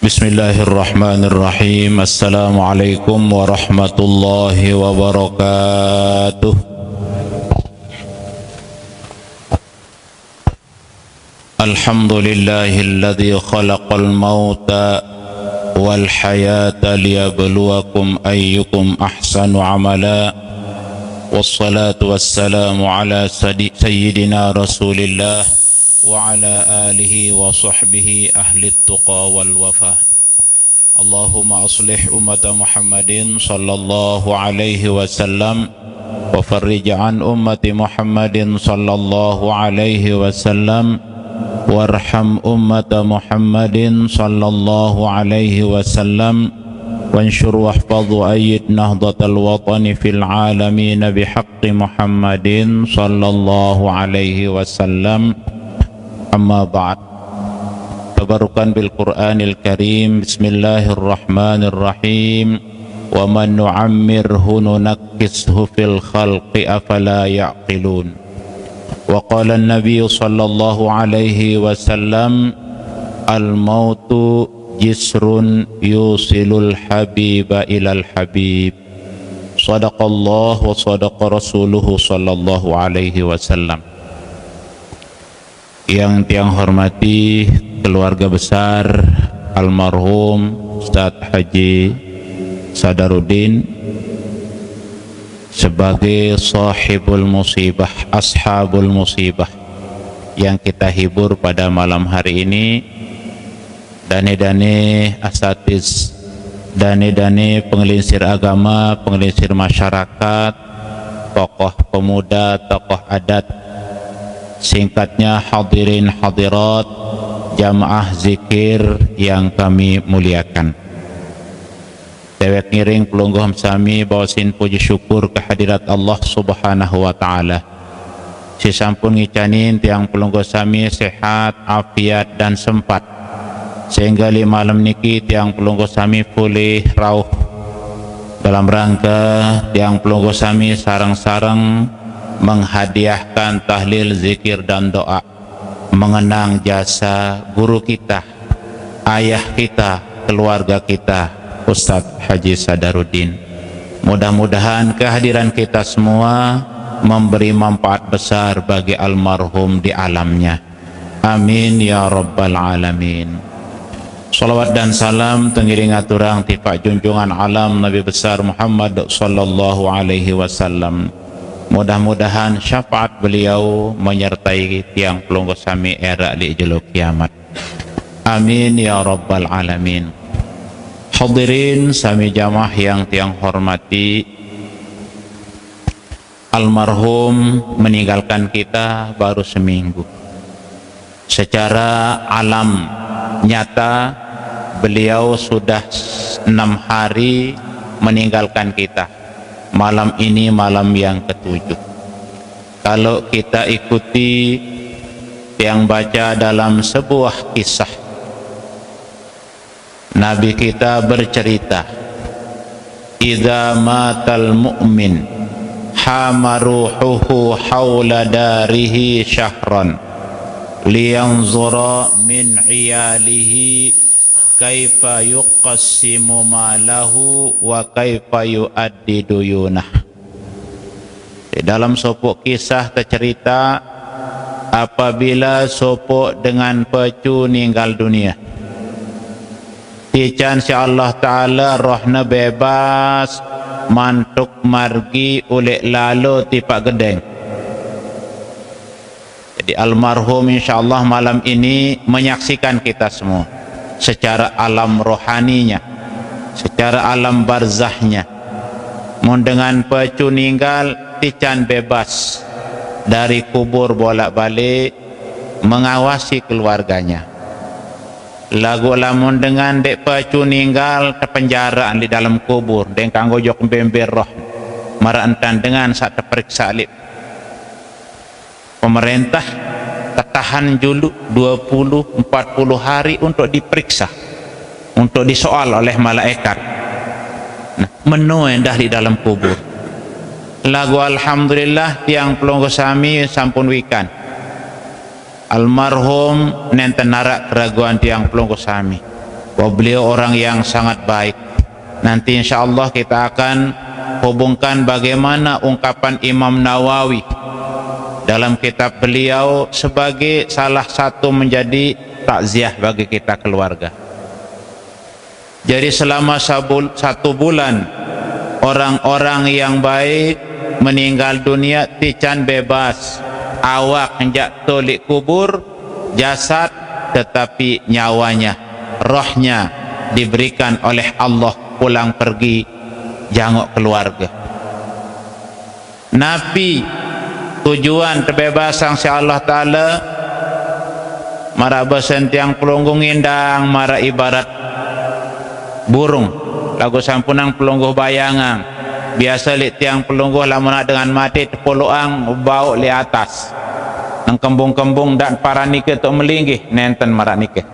Bismillahirrahmanirrahim. Assalamualaikum warahmatullahi wabarakatuh. Alhamdulillahilladzi khalaqal mauta wal hayata liyabluwakum ayyukum ahsanu amala. Wassalatu wassalamu ala sayyidina Rasulillah wa ala alihi wa sahbihi ahli tuqa wal wafah. Allahumma aslih ummata Muhammadin sallallahu alaihi wasallam wa farrij an ummati Muhammadin sallallahu alaihi wasallam warham ummata Muhammadin sallallahu alaihi wasallam wanshur wahfadh ayyid nahdatal watani fil alamin bihaqqi Muhammadin sallallahu alaihi wasallam. Amma ba'd. Tabarukan bil Qur'anil Karim. Bismillahirrahmanirrahim. Wa man nu'ammirhu nunakkishu fil khalqi afala ya'qilun. Wa qala an-nabiy sallallahu alaihi wasallam, al-mautu jisrun yusilul habiba ilal habib. Sadaqallah wa sadaqa rasuluhu sallallahu alaihi wasallam. Yang tiang hormati keluarga besar almarhum Ustadz Haji Sadaruddin sebagai sahibul musibah, ashabul musibah yang kita hibur pada malam hari ini, dane-dane asatiz, dane-dane pengelinsir agama, pengelinsir masyarakat, tokoh pemuda, tokoh adat, singkatnya hadirin hadirat jamaah zikir yang kami muliakan. Dewek ngiring pelungguh sami bawasin puji syukur kehadirat Allah subhanahu wa ta'ala. Si sampun ngicanin tiang pelungguh sami sehat, afiat dan sempat, sehingga li malam niki tiang pelungguh sami pulih rauh dalam rangka tiang pelungguh sami sarang-sarang menghadiahkan tahlil, zikir dan doa, mengenang jasa guru kita, ayah kita, keluarga kita, Ustadz Haji Sadaruddin. Mudah-mudahan kehadiran kita semua memberi manfaat besar bagi almarhum di alamnya. Amin ya rabbal alamin. Salawat dan salam tengiring aturang tifa junjungan alam Nabi besar Muhammad sallallahu alaihi wasallam. Mudah-mudahan syafaat beliau menyertai tiang pelungguh sami era li jeluk kiamat. Amin ya rabbal alamin. Hadirin sami jamaah yang tiang hormati, almarhum meninggalkan kita baru seminggu. Secara alam nyata beliau sudah 6 hari meninggalkan kita. Malam ini malam yang ke-7. Kalau kita ikuti yang baca dalam sebuah kisah, Nabi kita bercerita, idza matal mu'min hamaruhuhu hawla darihi syahran liyanzura min iyalihi kaifa yuqassimu malahu wa kaifa yuaddi duyunah. Di dalam sopok kisah tercerita apabila sopok dengan pecu ninggal dunia, tican si Allah Ta'ala rohna bebas mantuk margi ulek lalu tipak gedeng. Jadi almarhum insyaallah malam ini menyaksikan kita semua secara alam rohaninya, secara alam barzahnya. Mun dengan pecu ninggal, tican bebas dari kubur bolak-balik mengawasi keluarganya. Lagu lamun dengan dek pecu ninggal terpenjaraan di dalam kubur, dan kanggo jok bember roh marantan dengan saat terperiksa alip. Pemerintah tertahan dulu 20-40 hari untuk diperiksa, untuk disoal oleh malaikat. Nah, menu endah di dalam kubur. Lagu alhamdulillah tiang pelungguh sami sampun wikan. Almarhum nenten narak keraguan tiang pelungguh sami. Beliau orang yang sangat baik. Nanti insyaAllah kita akan hubungkan bagaimana ungkapan Imam Nawawi dalam kitab beliau sebagai salah satu menjadi takziah bagi kita keluarga. Jadi selama 1 bulan orang-orang yang baik meninggal dunia tican bebas, awak hendak tolik kubur, jasad tetapi nyawanya, rohnya diberikan oleh Allah pulang pergi jangok keluarga. Nabi tujuan terbebasan si Allah Ta'ala mara besentiang pelunggung indang, mara ibarat burung lagu sampunang pelungguh bayangan. Biasa li tiang pelungguh lamun dengan mati tepuluang bau li atas nang kembung-kembung dan para nikah tu melinggih nenten mara nikah.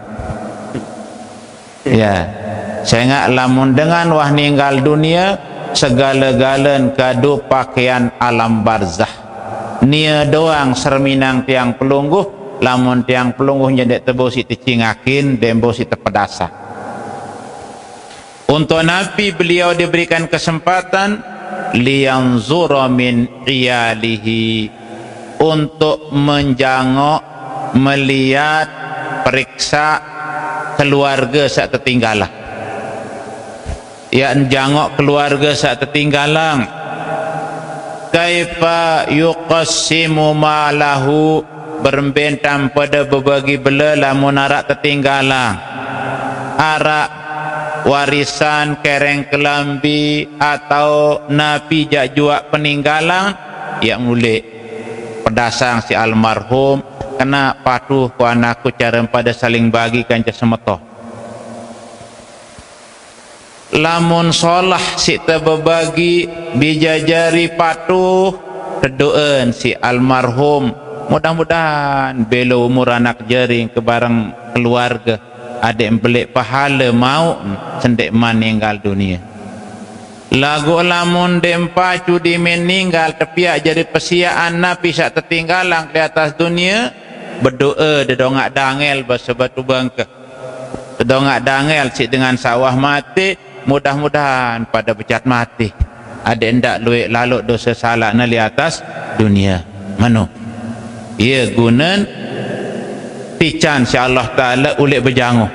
Ya, sehingga lamun dengan wah ninggal dunia segala-galan kadu pakaian alam barzah. Nia doang serminang tiang pelungguh, lamun tiang pelungguh jadi tebusi ticingakin dembosi tepedasa. Untuk Nabi beliau diberikan kesempatan liyanzura min iyalihi, untuk menjangok, melihat, periksa keluarga saat tertinggalan. Ya, jangok keluarga saat tertinggalan. Kaifa yuqassimu malahu, berbentam pada berbagi bela lamun arak tertinggalan. Arak warisan kereng kelambi atau napi jak juak peninggalan, ya mulai pedasang si almarhum kena patuh ku anakku cara pada saling bagi kanca semeto. Lamun solah si terbagi bijajari patuh kedoen si almarhum, mudah-mudahan belo umur anak jaring ke bareng keluarga ada yang belik pahala mau sendek meninggal dunia. Lagu lamun dempacu di meninggal tepiak jadi persiaan Nabi sak tertinggalang di atas dunia, berdoa dedongak dangel bersebatu bangka, dedongak dangel si dengan sawah mati, mudah-mudahan pada becat mati ada endak luik lalu dosa salah na di atas dunia. Mano ia gunan tican si Allah Ta'ala ulik berjanguh.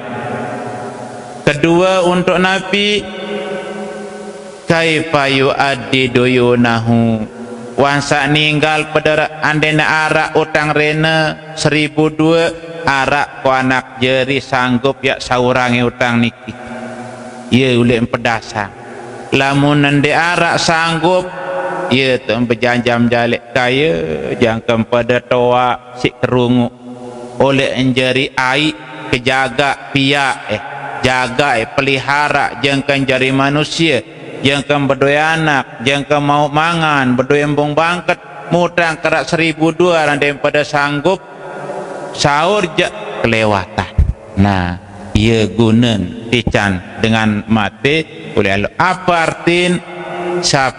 Kedua untuk Nabi, kaifa yuaddi duyunahu, wansa ninggal pada andena arak utang rena 1.002 arak ku anak jeri sanggup ya saurangi utang niki. Ia ulik pedasang. Lamun nande arak sanggup, ia tu berjanjam jalik kaya jangkem pada toa si kerungu oleh enjari aik kejaga piak jaga pelihara jangkan jari manusia, jangkan berdua anak, jangkan mau mangan berdua embung bangket mutang kerak 1.002 randai pada sanggup sahur je kelewatan. Nah, ia gunan tican dengan mati oleh Allah. Apa artin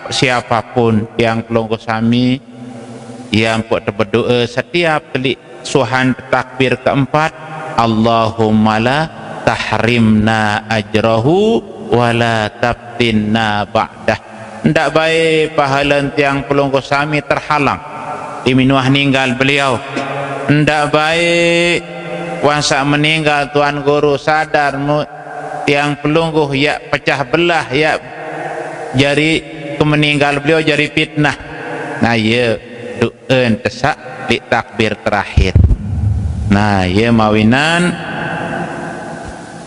siapapun yang pelunggu sami yang buat berdoa setiap kali suhan takbir keempat, Allahumma la tahrimna ajrahu wala tabtinna ba'dah. Ndak baik pahala tiang pelunggu sami terhalang diminuah ninggal beliau. Ndak baik wansa meninggal tuan guru sadar tiang pelunggu ya pecah belah ya jari kemeninggal beliau jari fitnah. Nah ya doen tesak di takbir terakhir. Nah ya mawinan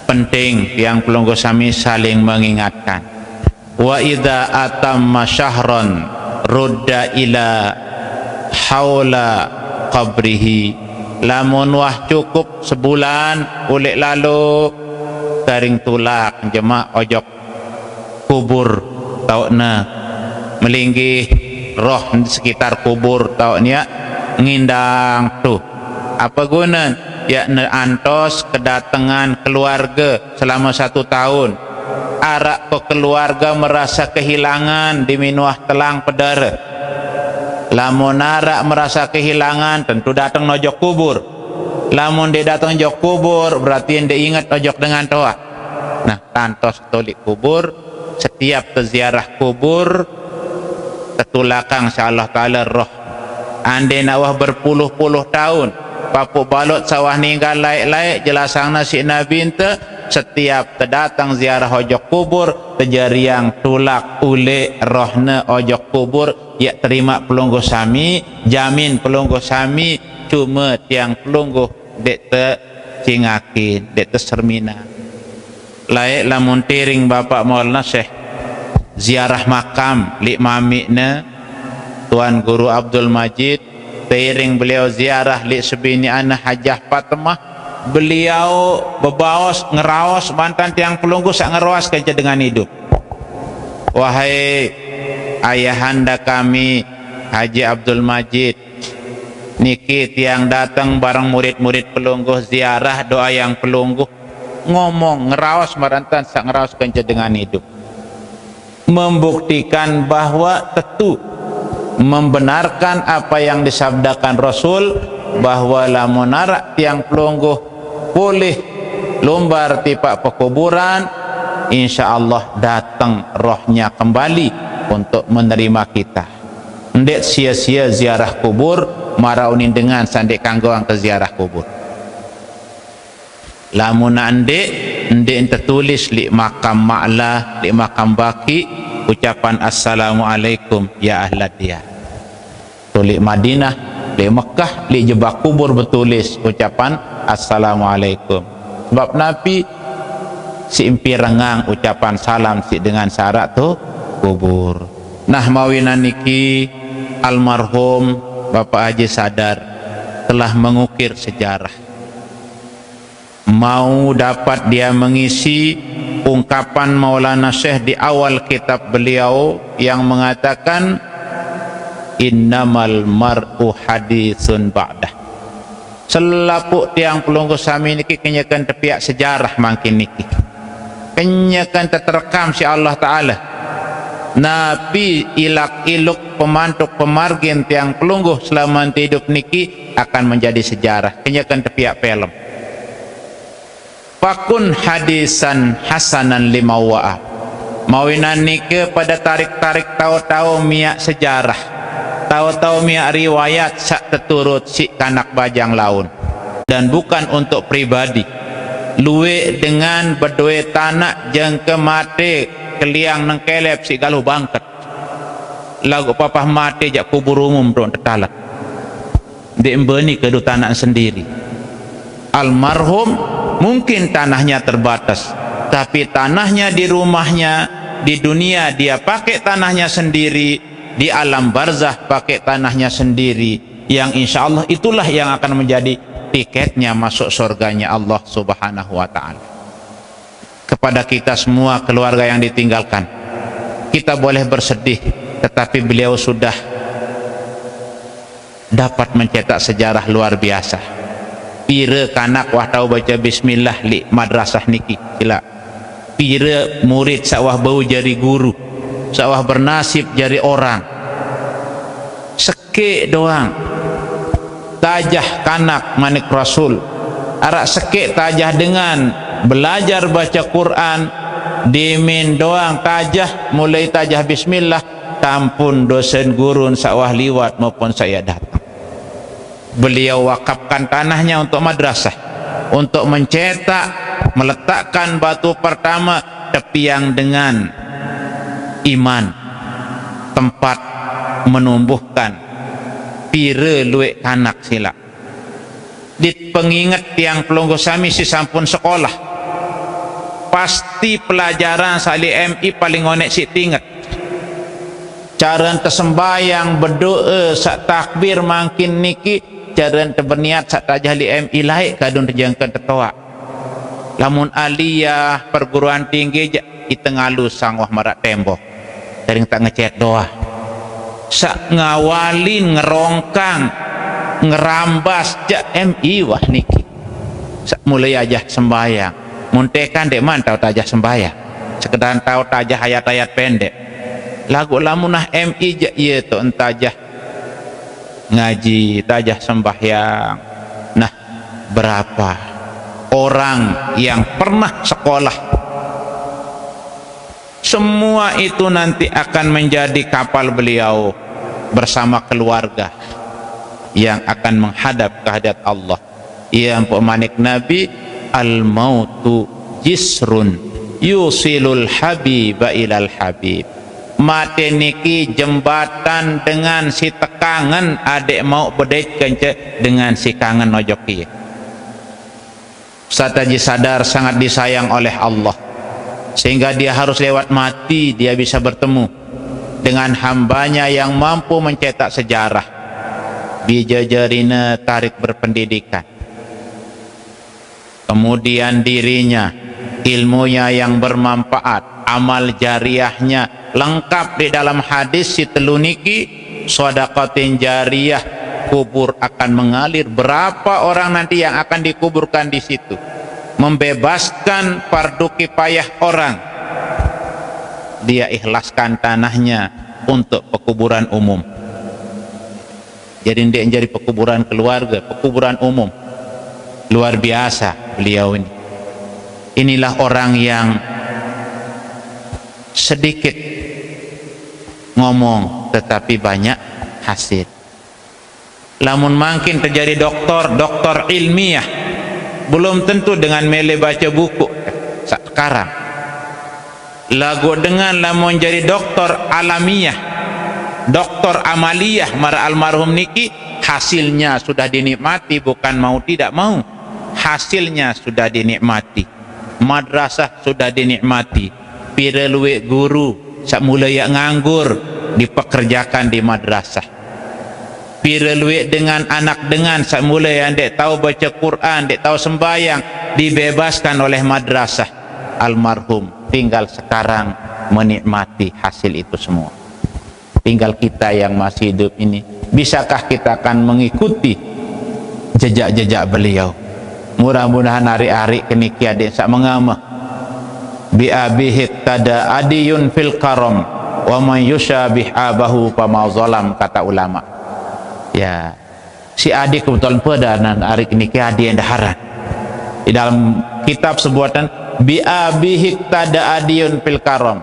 penting yang pelunggu sami saling mengingatkan. Wa idza atamma syahran rudda ila haula qabrihi, lamun wah cukup sebulan ulik lalu taring tulak jemaah ojok kubur taukna melinggih roh di sekitar kubur tauknya ngindang tuh apa guna ya antos kedatangan keluarga selama 1 tahun arak ke keluarga merasa kehilangan di minuah telang pedara. Lamun arak merasa kehilangan tentu datang nojok kubur. Lamun dia datang nojok kubur berarti dia ingat nojok dengan toa. Nah, tantos tolik kubur, setiap terziarah kubur tertulakang insyaallah taala roh. Andai nawah berpuluh-puluh tahun papuk balot sawah ninggal laik-laik jelasang nasi Nabi ente, setiap terdatang ziarah ojok kubur terjariang tulak ule rohna ojok kubur ya terima pelungguh sami, jamin pelungguh sami, cuma tiang pelungguh dek te cingakin, dek te sermina. Laik lamun tiring Bapak Maulana Syekh ziarah makam li mamikna Tuan Guru Abdul Majid, tiring beliau ziarah li sebini anak Hajah Fatimah, beliau bebaos ngeraos mantan tiang pelungguh sak ngeraos kerja dengan hidup. Wahai ayahanda kami Haji Abdul Majid, niki tiang datang bareng murid-murid pelungguh ziarah doa yang pelungguh, ngomong ngeraos mantan sak ngeraos kerja dengan hidup, membuktikan bahwa tentu membenarkan apa yang disabdakan Rasul bahwa lamun arak tiang pelungguh boleh lumbar tipak pekuburan, insyaallah datang rohnya kembali untuk menerima kita. Ndek sia-sia ziarah kubur, maraunin dengan sandek kanggoang ke ziarah kubur. Lamun ndek tertulis li makam ma'lah, li makam baki, ucapan assalamualaikum ya ahlad diyar. Tulik Madinah, li Mekah, li jebak kubur bertulis ucapan assalamualaikum. Sebab Nabi si impi rengang ucapan salam si dengan syarat tu kubur. Nah mawinan niki almarhum Bapak Haji Sadar telah mengukir sejarah. Mau dapat dia mengisi ungkapan Maulana Syekh di awal kitab beliau yang mengatakan innamal mar'u haditsun ba'dah. Selapuk tiang pelungguh sami niki kenyakan tepiak sejarah mangkin niki, kenyakan terterekam si Allah Ta'ala. Nabi ilak iluk pemantuk pemargin tiang pelungguh selama hidup niki akan menjadi sejarah, kenyakan tepiak film. Fakun hadisan hasanan limawa'a, mawinan nike pada tarik-tarik tahu-tahu miak sejarah, tahu-tahu miak riwayat sak teturut si kanak bajang laun, dan bukan untuk pribadi. Luwe dengan berduit tanah jengke mati keliang nengkelep si galuh bangket lagu papah mati jak kubur umum don tetalak diembeni kedu tanah sendiri. Almarhum mungkin tanahnya terbatas, tapi tanahnya di rumahnya, di dunia dia pakai tanahnya sendiri, di alam barzah pakai tanahnya sendiri, yang insya Allah itulah yang akan menjadi tiketnya masuk surganya Allah Subhanahu wa Ta'ala. Kepada kita semua keluarga yang ditinggalkan, kita boleh bersedih, tetapi beliau sudah dapat mencetak sejarah luar biasa. Pira kanak wah tahu baca bismillah li madrasah niki sila, pira murid sawah bau jari guru, sawah bernasib jari orang. Sekek doang tajah kanak manik Rasul, arak sekek tajah dengan belajar baca Quran, dimin doang tajah mulai tajah bismillah, tampun dosen gurun sawah liwat maupun saya datang. Beliau wakafkan tanahnya untuk madrasah, untuk mencetak, meletakkan batu pertama tepiang dengan iman, tempat menumbuhkan pire luek kanak sila. Di pengingat tiang pelungguh sami si sampun sekolah, pasti pelajaran sali MI paling onek si tingat. Cara tersembayang berdoa sak takbir makin niki, cara berniat sak tajah li MI laik kadun terjangkan tertoak. Lamun aliyah perguruan tinggi itengalu sangwah marak tembok, sering tak ngecek doa, sak ngawalin ngerongkang ngerambas jak MI wah niki sak mulai aja sembayang muntekan dek man tahu tajah sembayang sekedar tahu tajah ayat-ayat pendek lagu lamunah MI jak iya tu entajah ngaji tajah sembahyang. Nah berapa orang yang pernah sekolah semua itu nanti akan menjadi kapal beliau bersama keluarga yang akan menghadap kehadirat Allah. Yang pemanik Nabi, al-mautu jisrun yusilul habiba ilal habib. Mati niki jembatan dengan si tekangan adik mau bedait kence dengan si kangen nojoki. Ustaz Haji sadar sangat disayang oleh Allah, sehingga dia harus lewat mati dia bisa bertemu dengan hambanya yang mampu mencetak sejarah. Bijajarina tarik berpendidikan, kemudian dirinya, ilmunya yang bermanfaat, amal jariahnya lengkap di dalam hadis si teluniki, sedekatin jariyah, kubur akan mengalir. Berapa orang nanti yang akan dikuburkan di situ, membebaskan fardu kifayah orang, dia ikhlaskan tanahnya untuk pekuburan umum. Jadi dia menjadi pekuburan keluarga, pekuburan umum. Luar biasa beliau ini. Inilah orang yang sedikit ngomong tetapi banyak hasil. Lamun makin terjadi doktor ilmiah, belum tentu dengan mele baca buku sekarang. Lagu dengan lamun jadi doktor alamiah, doktor amaliyah mara almarhum niki, hasilnya sudah dinikmati, bukan mau tidak mau, hasilnya sudah dinikmati. Madrasah sudah dinikmati, pira luwe guru sak mula yang nganggur dipekerjakan di madrasah, pira luwe dengan anak dengan sak mula yang dek tahu baca Quran, dek tahu sembahyang, dibebaskan oleh madrasah. Almarhum tinggal sekarang menikmati hasil itu semua. Tinggal kita yang masih hidup ini, bisakah kita akan mengikuti jejak-jejak beliau? Mudah-mudahan hari-hari keniki adik sak mengamah. Bi abihi tada adiyun fil karam wa man yusyabih abahu fama zalam, kata ulama. Ya, si adik kebetulan pedanan hari keniki adik yang daharan. Di dalam kitab sebuatan bi abihi tada adiyun fil karam,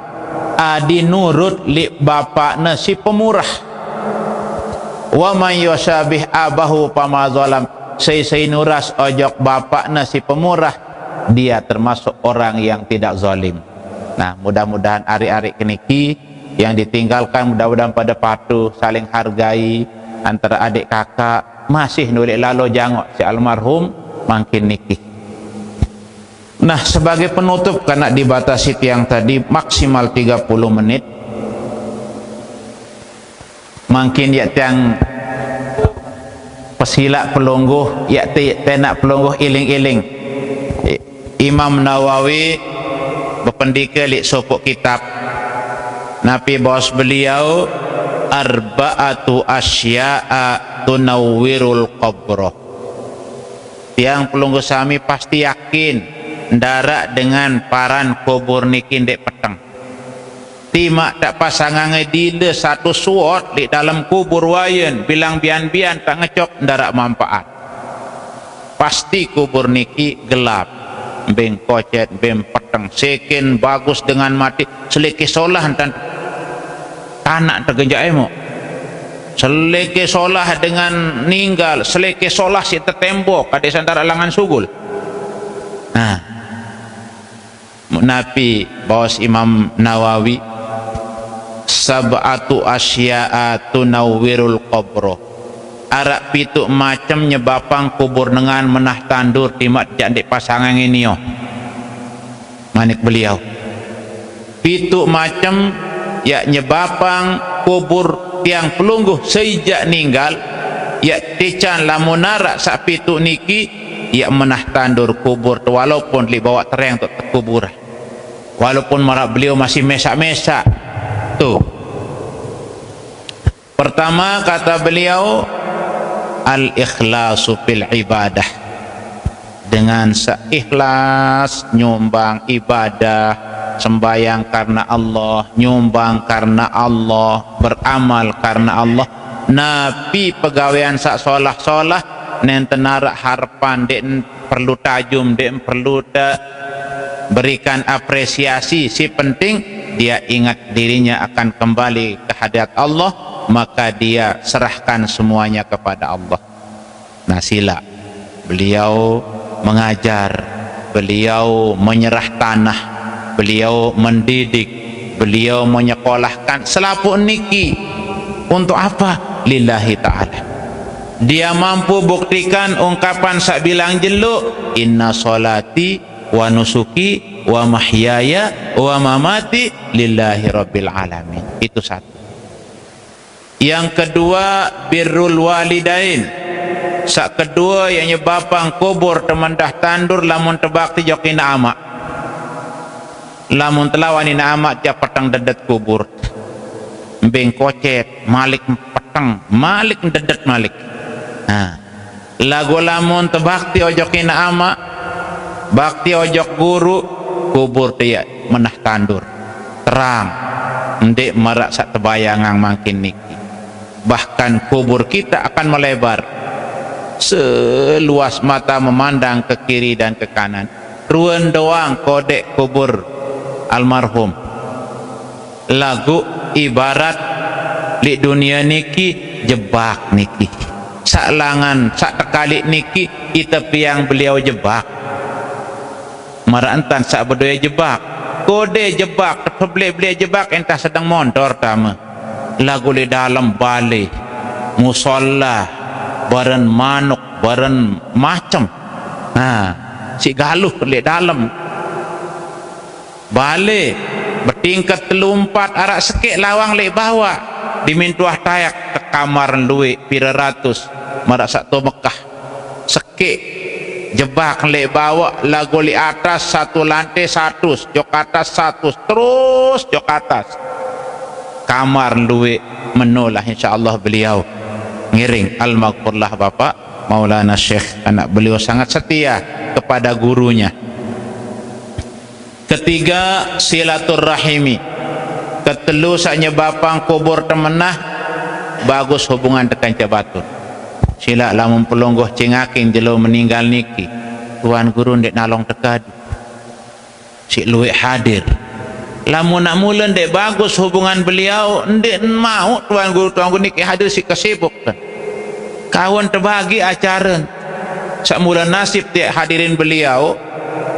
adi nurut li bapakna si pemurah. Wa man yusyabih abahu fama zalam, sei nuras ojok bapakna si pemurah, dia termasuk orang yang tidak zalim. Nah, mudah-mudahan hari-hari keniki yang ditinggalkan, mudah-mudahan pada patuh saling hargai antara adik kakak, masih nulik lalo jangok si almarhum makin niki. Nah, sebagai penutup, karena dibatasi tiang tadi maksimal 30 menit, makin ya tiang pesila pelungguh ya tenak pelungguh iling-iling. Imam Nawawi berpendika li sopok kitab Nabi bos beliau, arba'atu asya'a tunawwirul qabra. Tiang pelungguh sami pasti yakin ndarak dengan paran kubur niki ndek peteng. Timak tak pasangan ngedile satu suot di dalam kubur wayen, bilang bian-bian tak ngecok ndarak manfaat. Pasti kubur niki gelap, beng kocet, beng peteng, sekin bagus dengan mati, seliki solah dan tanak tergenjak emo, seliki solah dengan ninggal, seliki solah si tertembok kade santara langan sugul. Nah, Nabi bos Imam Nawawi, sab'atu asya'a tunawwirul qabra, arak pitu macam nyebapang kubur dengan menah tandur timak jandik pasangan ini yo. Manik beliau pitu macam ya nyebapang kubur tiang pelungguh sejak ninggal, ya tican lamunara sak pitu niki ya menah tandur kubur tu, walaupun li bawa tereng untuk kuburan, walaupun marak beliau masih mesak-mesak tuh. Pertama kata beliau, al-ikhlasu fil ibadah, dengan seikhlas nyumbang ibadah, sembahyang karena Allah, nyumbang karena Allah, beramal karena Allah. Nabi pegawaian sak solah-solah nenten narak harapan dek perlu tajum, dek perlu berikan apresiasi, si penting dia ingat dirinya akan kembali ke hadirat Allah, maka dia serahkan semuanya kepada Allah. Nah, sila beliau mengajar, beliau menyerah tanah, beliau mendidik, beliau menyekolahkan selaput niki. Untuk apa? Lillahi ta'ala. Dia mampu buktikan ungkapan sak bilang jeluk, inna solati wa nusuki wa mahyaya wa mamati lillahi rabbil alamin. Itu satu. Yang kedua, birrul walidain. Sak kedua yang bapang kubur temendah tandur lamun tebakti jokina amak. Lamun telawani na amak tiap petang dedet kubur. Mbeng kocet, malik petang, malik dedet malik. Nah, lagu lamun tebakti ojokina amak, bakti ojok guru, kubur dia menah tandur terang, ndek marak sak tebayangang makin niki. Bahkan kubur kita akan melebar seluas mata memandang ke kiri dan ke kanan. Ruan doang kodek kubur almarhum. Lagu ibarat di dunia niki jebak niki. Sak langan, sak tekalik niki kita piang beliau jebak. Marantan sak berdoa jebak, kode jebak, terbeli jebak entah sedang mondor tama. Lagu di dalam balik, musola, baren manuk, baren macam. Nah, si galuh di dalam balik, bertingkat telumpat arak sekek lawang le bawa, dimintuah tayak ke kamar luwe pira ratus, marak sak to Mekah, sekek jebak le bawa lagu li atas satu lantai 100, jok atas 100, terus jok atas kamar luwe menolak. insyaallah beliau ngiring al-maghfurlah Bapak Maulana Syekh, anak beliau sangat setia kepada gurunya. Ketiga, silaturrahimi. Ketelu saknya bapang kubur temenah bagus hubungan tekan cabatun. Sila lamun pelonggoh cengaking jelo meninggal niki, tuan guru ndek nalong tekadu, si luwe hadir. Lamun nak mula ndek bagus hubungan beliau, ndek mau tuan guru niki hadir, si kesibuk kan. Kawan terbagi acara, sak mula nasib tiak hadirin beliau,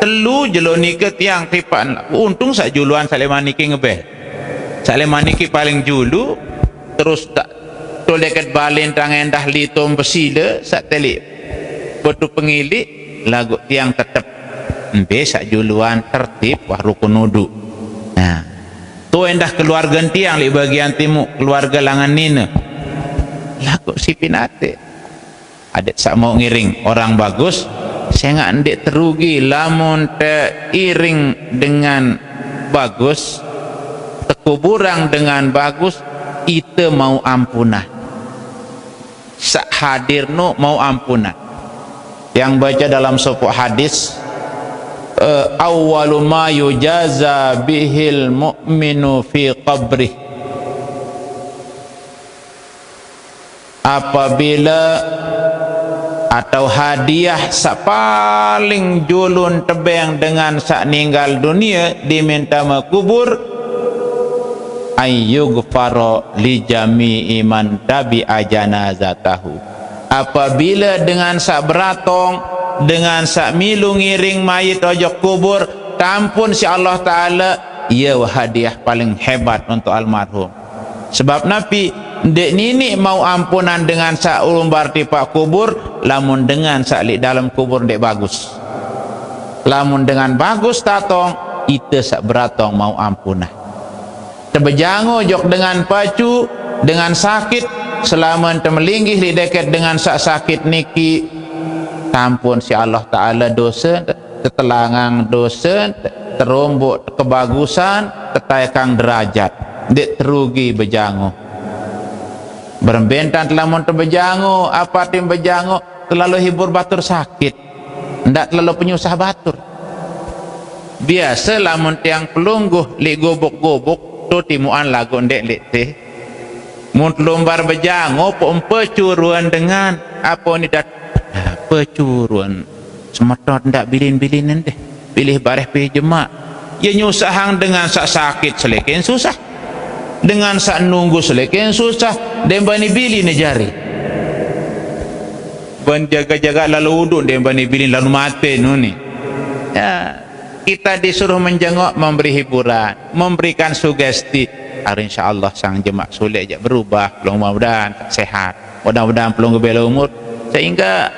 telu jelo niki tiang tipan. Untung sak juluan Saleman niki ngebel. Saleman niki paling julu, terus tak tol dekat balin tang endah litom besile sak telik betu pengilik lagu tiang tetep embe sak juluan tertib wah rukun wudu. Nah, tu endah keluarga tiang li bagian timur, keluarga langan nina lagu si pinate adet sak mau ngiring orang bagus, saya ngak ndek terugi lamun te iring dengan bagus, tekuburang dengan bagus, ite mau ampunah. Sak hadir no mau ampunan. Yang baca dalam sebuah hadis, awwalu ma yujaza bihil mu'minu fi qabrih. Apabila atau hadiah sak paling julun tebeng dengan sak ninggal dunia diminta makubur, ayyughfaro li jami'i man tabi'a janazatahu. Apabila dengan sak beratong, dengan sak milu ngiring mayit ojok kubur, tampun si Allah Ta'ala, ia hadiah paling hebat untuk almarhum. Sebab Nabi ndek nini mau ampunan dengan sak ulumbar tipak kubur, lamun dengan sak li dalam kubur ndek bagus. Lamun dengan bagus tatong, ite sak beratong mau ampunah. Terbejango jok dengan pacu, dengan sakit, selama temelinggih di dekat dengan sak sakit niki, tampun si Allah Ta'ala dosa, tetelangang dosa, terombok kebagusan, tetaikang derajat, dek terugi bejango. Berbentan lamun terbejango, apa tim bejango, terlalu hibur batur sakit, ndak terlalu penyusah batur. Biasa lamun tiang pelungguh, li gobok-gobok, tu timuan lagu ndek lek teh mun lombar bejango pun pecuruan dengan apa ni dah pecuruan semetot ndak bilin-bilinan deh pilih bareh pilih jemak Ya nyusahang dengan sak sakit selekin susah, dengan sak nunggu selekin susah. Dembani bili ni jari ban jaga-jaga lalu uduk, dembani bili lalu mati nuni. Ya, kita disuruh menjenguk, memberi hiburan, memberikan sugesti. Hari insyaallah sang jemaah sulit aja berubah, mudah-mudahan sehat, mudah-mudahan pelung bela umur, sehingga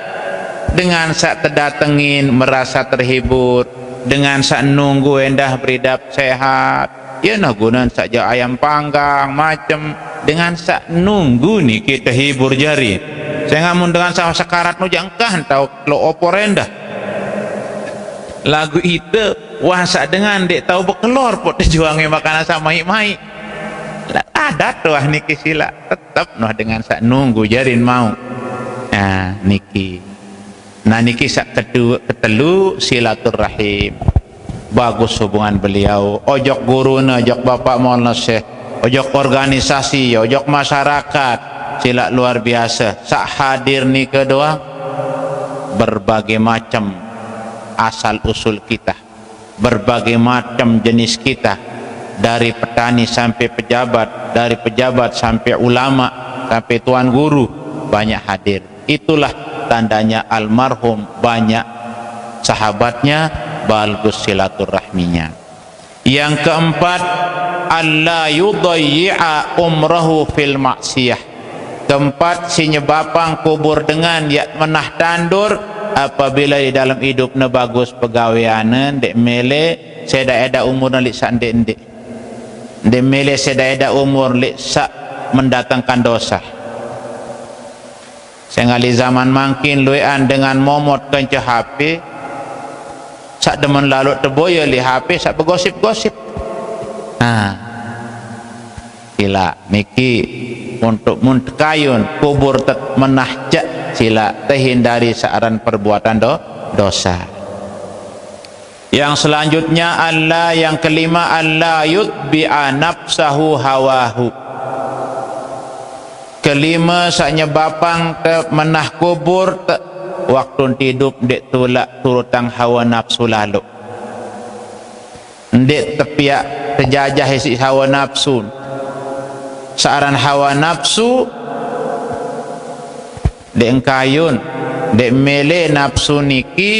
dengan sak terdatengin merasa terhibur, dengan sak nunggu endah beridap sehat. Ya nah gunan saja ayam panggang macam, dengan sak nunggu ni kita hibur jari. Saya ngamun dengan sak sekarat nu jangkah tahu lo opor endah lagu itu wasa dengan dek tahu bekelor pot juangnya makanan sama mai ada tuh niki sila tetap noh dengan sak nunggu jarin mau. Nah niki sak kedua ketelu silaturahim, bagus hubungan beliau. Ojok guruna, ojok bapak maulana syekh, ojok organisasi, ojok masyarakat, sila luar biasa. Sak hadir ni kedua berbagai macam asal usul kita, berbagai macam jenis kita, dari petani sampai pejabat, dari pejabat sampai ulama, sampai tuan guru, banyak hadir. Itulah tandanya almarhum banyak sahabatnya, bagus silaturahminya. Yang keempat, alla yudayyi'a umrahu fil maksiyah. Keempat, si nyebabang kubur dengan ya menah tandur apabila di dalam hidupnya bagus pegaweanan, dek mele seda eda umur nalik sak ndek dek mele seda eda umur lik sak mendatangkan dosa. Sengali zaman makin luian dengan momot kenca HP, sak demen lalu teboya li HP sak bergosip-gosip. Nah sila niki untuk muntkayun kubur menahjak, sila terhindari searan perbuatan dosa. Yang selanjutnya Allah, yang kelima, Allah yutbi'a nafsahu hawahu. Kelima, saknya bapang te menah kubur te, waktu hidup dek tulak turutang hawa nafsu lalu, dek tepiak terjajah isi hawa nafsu. Searan hawa nafsu dek kayun, dek mele nafsu niki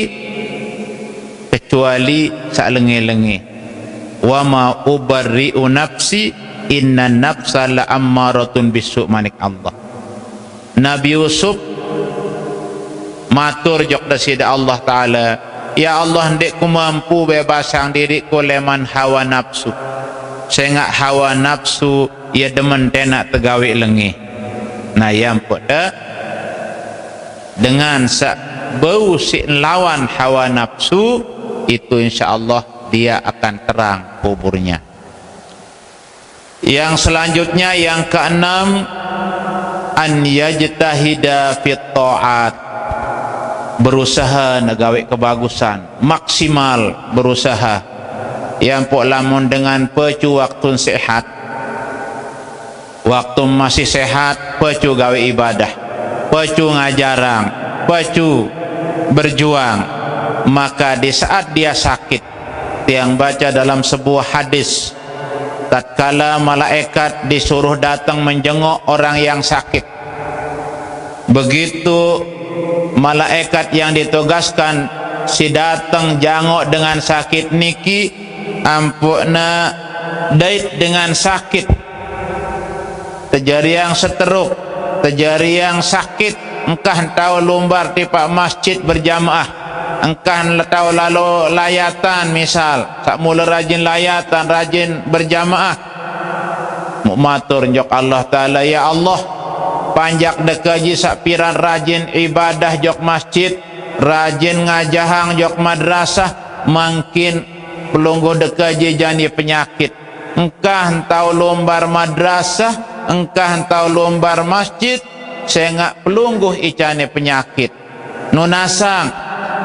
kecuali sak lengi-lengi. Wa ma ubarri'u nafsi inna nafsa la ammaratun bisu' manik Allah. Nabi Yusuf matur jok dasida Allah Ta'ala, ya Allah ndek ku mampu bebasang diriku leman hawa nafsu. Sehingga hawa nafsu ia demen tenak tegawe lengi. Nah yang pada dengan sak bau si lawan hawa nafsu itu insyaallah dia akan terang kuburnya. Yang selanjutnya yang keenam, an yajtahida fit ta'at, berusaha negawe kebagusan, maksimal berusaha. Yang pok lamun dengan pecu waktu sehat, waktu masih sehat pecu gawe ibadah, pecu ngajarang, pecu berjuang. Maka di saat dia sakit, yang baca dalam sebuah hadis, tatkala malaikat disuruh datang menjenguk orang yang sakit, begitu malaikat yang ditugaskan si datang jangok dengan sakit niki, ampuna dait dengan sakit, terjadi yang seteruk, terjadi yang sakit, engkah tahu lumbar di pak masjid berjamaah, engkah tahu lalu layatan, misal sak mula rajin layatan, rajin berjamaah, matur jok Allah Ta'ala, ya Allah panjak dekaji sak piran rajin ibadah jok masjid, rajin ngajahang jok madrasah, makin pelungguh dekaji jani penyakit, engkah tahu lumbar madrasah, engkah tahu lumbar masjid, sehingga pelungguh icane penyakit nunasang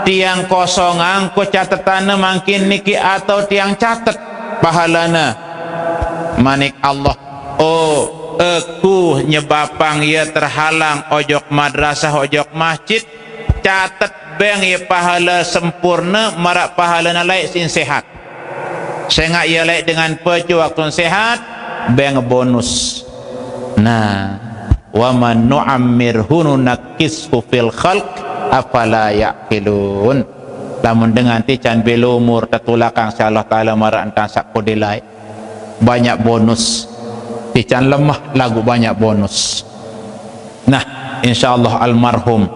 tiang kosong angko catatan makin niki atau tiang catat pahalana manik Allah. Oh aku nyebapang ia terhalang ojok madrasah ojok masjid, catat beng ia pahala sempurna, marak pahala nalai sin sehat. Sehingga ia laik dengan pecu waktu sehat, beng bonus. Nah, wa man nu'ammirhu nunakkishu fil khalq afala yaqilun. Lamun dengan tican belu umur tetulakang si Allah Ta'ala marah entang sakudilai banyak bonus, tican lemah lagu banyak bonus. Nah, insyaallah almarhum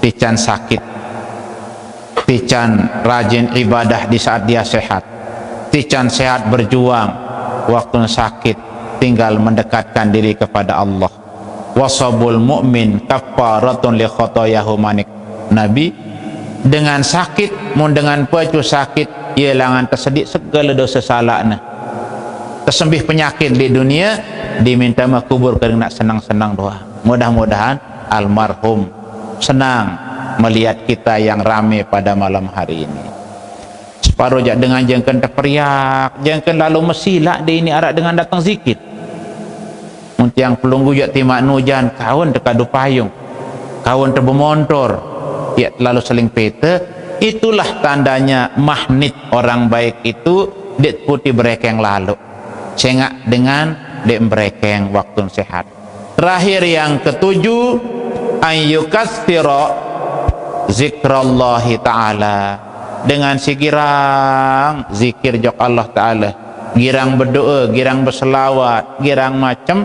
tican sakit, tican rajin ibadah di saat dia sehat, tican sehat berjuang waktu sakit, tinggal mendekatkan diri kepada Allah. Wasabul mu'min kaffaratun li khotoyahu manik. Nabi dengan sakit, mun dengan pecu sakit, ia langan tersedik segala dosa salahna. Tersembih penyakit di dunia, diminta makubur kerana senang-senang doa. Mudah-mudahan almarhum senang melihat kita yang ramai pada malam hari ini. Separuh jak dengan jengken terperiak, jengken lalu mesilak di ini arak dengan datang zikir. Untuk yang pelunggu jak timak nujan, kawan terkadu payung, kawan terbemontor, ya lalu seling peta. Itulah tandanya magnet orang baik itu dek putih berekeng lalu, sehingga dengan dek berekeng waktu sehat. Terakhir yang ketujuh, ayyukatsira zikrallahi ta'ala, dengan si girang zikir jok Allah Ta'ala, girang berdoa, girang berselawat, girang macam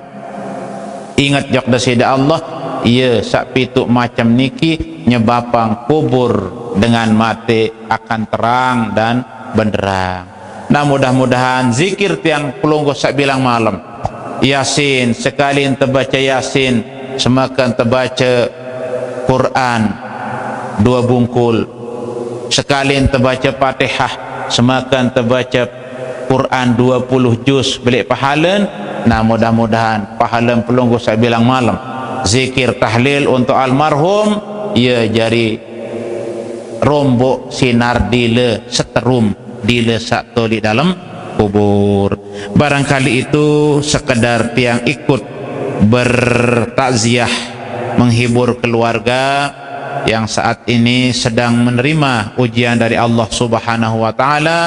ingat jok dasida Allah. Ia sak pituk macam niki nyebabang kubur dengan mati akan terang dan benderang. Nah, mudah-mudahan zikir tiang pelungguh sak bilang malam, Yasin, sekali terbaca Yasin semakan terbaca Quran 2 bungkul, sekali terbaca Fatihah semakan terbaca Quran 20 juz belik pahala. Nah, mudah-mudahan pahala pelungguh sak bilang malam zikir tahlil untuk almarhum ia jari rombok sinar dile seterum dile sakto di dalam kubur. Barangkali itu sekedar tiang ikut bertakziah menghibur keluarga yang saat ini sedang menerima ujian dari Allah Subhanahu wa taala.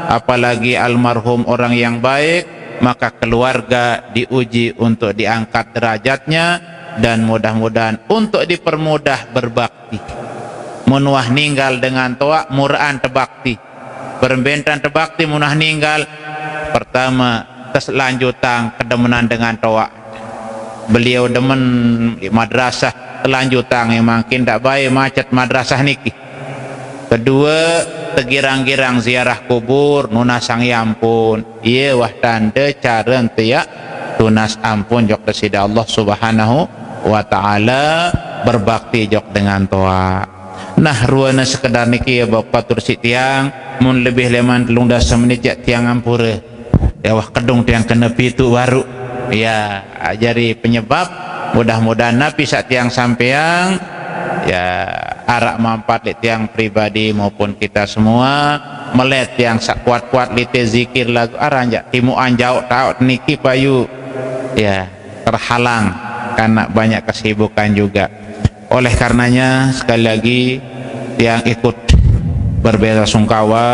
Apalagi almarhum orang yang baik, maka keluarga diuji untuk diangkat derajatnya, dan mudah-mudahan untuk dipermudah berbakti. Munuah ninggal dengan toa muraan terbakti, berbentan terbakti munah ninggal. Pertama, keselanjutan kedemenan dengan toa. Beliau demen di madrasah, kelanjutan yang makin tak baik macet madrasah niki. Kedua, tegirang-girang ziarah kubur nunasang ampun. Ia wah tanda cara tia tunas ampun jok dasida Allah Subhanahu wa ta'ala, berbakti jok dengan toa. Nah, ruana sekedar niki ya bapak tursi tiang mun lebih leman telung dasa menit jak tiang ampura ya wah kedung tiang kena pitu baru ya ajari penyebab. Mudah-mudahan napi sak tiang sampeang ya arak mampat li tiang pribadi maupun kita semua melet tiang sak kuat-kuat lite zikir lagu aranja timu anjau taut niki payu ya terhalang karena banyak kesibukan juga. Oleh karenanya sekali lagi yang ikut berbela-sungkawa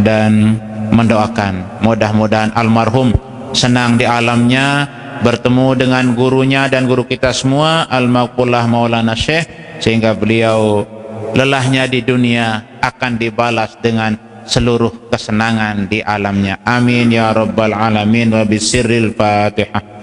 dan mendoakan mudah-mudahan almarhum senang di alamnya, bertemu dengan gurunya dan guru kita semua Al-Maqullah Maulana Syekh, sehingga beliau lelahnya di dunia akan dibalas dengan seluruh kesenangan di alamnya. Amin ya rabbal alamin wa bisirril Fatihah.